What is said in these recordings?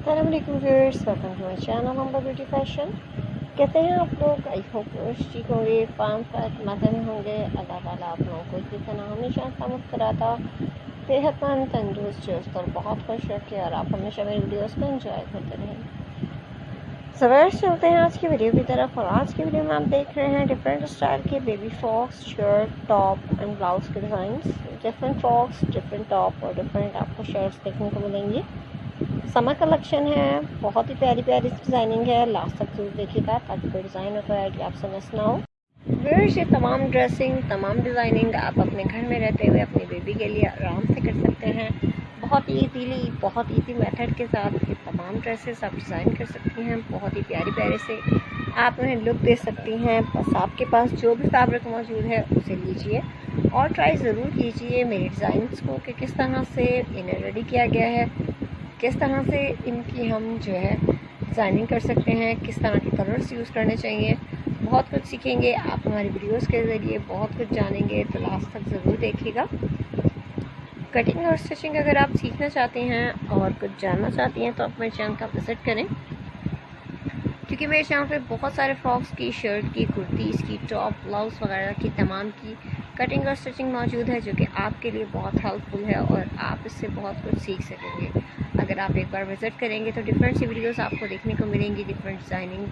अस्सलाम वालेकुम viewers, welcome to my channel number beauty fashion. कहते हैं आप लोग, आई होप ठीक होंगे, पान साथ मज़े में होंगे। अल्लाह ताला आप लोगों को इसी तरह हमेशा मुस्कुराता, सेहतमंद, तंदुरुस्त, चुस्त और बहुत खुश रखे और आप हमेशा मेरी वीडियोस को एंजॉय करते रहें। सवेर चलते हैं आज की वीडियो की तरफ। और आज की वीडियो में आप देख रहे हैं डिफरेंट स्टाइल के baby frocks, shirt, top and blouse के designs. Different frocks, different top और डिफरेंट आपको शर्ट्स देखने को मिलेंगी। समर कलेक्शन है, बहुत ही प्यारी प्यारी डिज़ाइनिंग है। लास्ट तक जरूर देखिएगा ताकि कोई डिज़ाइन और वैरायटी आपसे मिस ना हो। व्यूअर्स, ये तमाम ड्रेसिंग, तमाम डिज़ाइनिंग आप अपने घर में रहते हुए अपनी बेबी के लिए आराम से कर सकते हैं। बहुत ईजीली, बहुत ईजी मेथड के साथ ये तमाम ड्रेसेस आप डिज़ाइन कर सकती हैं। बहुत ही प्यारे प्यारे से आप उन्हें लुक दे सकती हैं। बस आपके पास जो भी फैब्रिक मौजूद है उसे लीजिए और ट्राई ज़रूर कीजिए मेरे डिज़ाइंस को कि किस तरह से इन्हें रेडी किया गया है, किस तरह से इनकी हम जो है डिज़ाइनिंग कर सकते हैं, किस तरह के कलर्स यूज़ करने चाहिए। बहुत कुछ सीखेंगे आप हमारी वीडियोस के ज़रिए, बहुत कुछ जानेंगे, तो लास्ट तक ज़रूर देखिएगा। कटिंग और स्टिचिंग अगर आप सीखना चाहते हैं और कुछ जानना चाहती हैं तो आप मेरे चैनल का विज़िट करें, क्योंकि मेरे चैनल पे बहुत सारे फ्रॉक्स की, शर्ट की, कुर्तीज़ की, टॉप, ब्लाउज वगैरह की तमाम की कटिंग और स्टिचिंग मौजूद है, जो कि आपके लिए बहुत हेल्पफुल है और आप इससे बहुत कुछ सीख सकेंगे। अगर आप एक बार विज़िट करेंगे तो डिफरेंट सी वीडियोस आपको देखने को मिलेंगी, डिफरेंट डिज़ाइनिंग,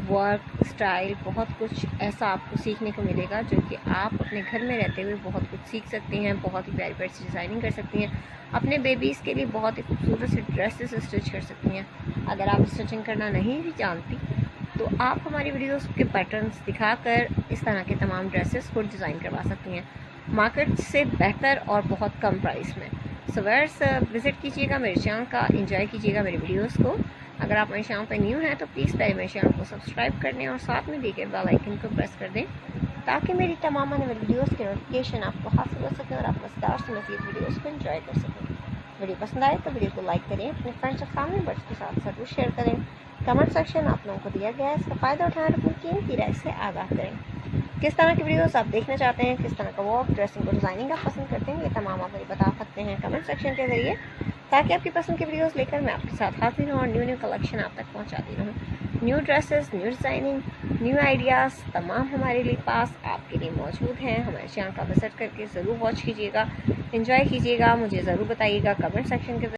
वर्क, स्टाइल, बहुत कुछ ऐसा आपको सीखने को मिलेगा जो कि आप अपने घर में रहते हुए बहुत कुछ सीख सकती हैं। बहुत ही प्यारी प्यारी सी डिज़ाइनिंग कर सकती हैं, अपने बेबीज़ के लिए बहुत ही खूबसूरत सी ड्रेसेस स्टिच कर सकती हैं। अगर आप स्टिचिंग करना नहीं भी जानती तो आप हमारी वीडियोस के पैटर्न्स दिखाकर इस तरह के तमाम ड्रेसेस को डिज़ाइन करवा सकती हैं, मार्केट से बेहतर और बहुत कम प्राइस में। सो व्यूअर्स, विज़िट कीजिएगा मेरे चैनल का, एंजॉय कीजिएगा मेरी वीडियोस को। अगर आप मेरे चैनल पर न्यू हैं तो प्लीज़ पहले मेरे चैनल को सब्सक्राइब कर दें और साथ में दिए बेल आइकन को प्रेस कर दें ताकि मेरी तमाम आने वाली वीडियोस के नोटिफिकेशन आपको हासिल हो सके और आप मज़ेदार से मज़ीद वीडियोस को एंजॉय कर सकें। वीडियो पसंद आए तो वीडियो को लाइक करें, अपने फ्रेंड्स और फैमिली मेम्बर्स के साथ ज़रूर शेयर करें। कमेंट सेक्शन आप लोगों को दिया गया है, इसका फ़ायदा उठाएं और अपनी कीमती राय से आगाह करें। किस तरह की वीडियोस आप देखना चाहते हैं, किस तरह का वर्क, ड्रेसिंग और डिज़ाइनिंग आप पसंद करते हैं, ये तमाम आप मुझे बता सकते हैं कमेंट सेक्शन के ज़रिए, ताकि आपकी पसंद की वीडियोस लेकर मैं आपके साथ हाजिर हूँ और न्यू कलेक्शन आप तक पहुँचाती रहूँ। New dresses, new designing, new ideas तमाम हमारे लिए पास आपके लिए मौजूद हैं। हमारे चैनल का विजिट करके ज़रूर वॉच कीजिएगा, एंजॉय कीजिएगा, मुझे ज़रूर बताइएगा कमेंट सेक्शन के